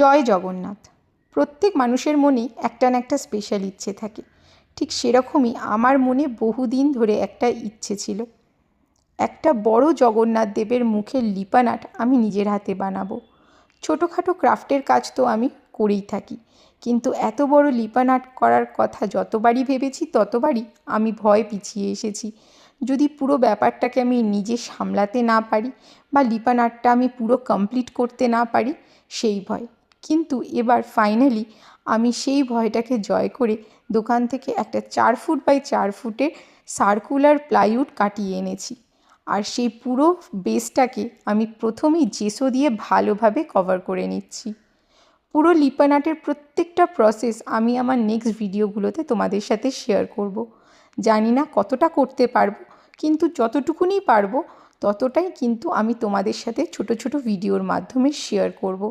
জয় জগন্নাথ। প্রত্যেক মানুষের মনেই একটা না একটা স্পেশাল ইচ্ছে থাকে। ঠিক সেরকমই আমার মনে বহুদিন ধরে একটা ইচ্ছে ছিল, একটা বড় জগন্নাথ দেবের মুখের লিপান আর্ট আমি নিজের হাতে বানাবো। ছোটোখাটো ক্রাফটের কাজ তো আমি করেই থাকি, কিন্তু এত বড় লিপান আর্ট করার কথা যতবারই ভেবেছি ততবারই আমি ভয় পিছিয়ে এসেছি। যদি পুরো ব্যাপারটাকে আমি নিজে সামলাতে না পারি বা লিপান আর্টটা আমি পুরো কমপ্লিট করতে না পারি, সেই ভয়। কিন্তু এবার ফাইনালি আমি সেই ভয়টাকে জয় করে দোকান থেকে একটা 4 ফুট বাই 4 ফুটের সার্কুলার প্লাইউড কাটিয়ে এনেছি। আর সেই পুরো বেসটাকে আমি প্রথমেই জেসো দিয়ে ভালোভাবে কভার করে নিচ্ছি। পুরো লিপান আর্টের প্রত্যেকটা প্রসেস আমি আমার নেক্সট ভিডিওগুলোতে তোমাদের সাথে শেয়ার করব। জানি না কতটা করতে পারবো, কিন্তু যতটুকুনি পারবো ততটাই কিন্তু আমি তোমাদের সাথে ছোট ছোট ভিডিওর মাধ্যমে শেয়ার করব।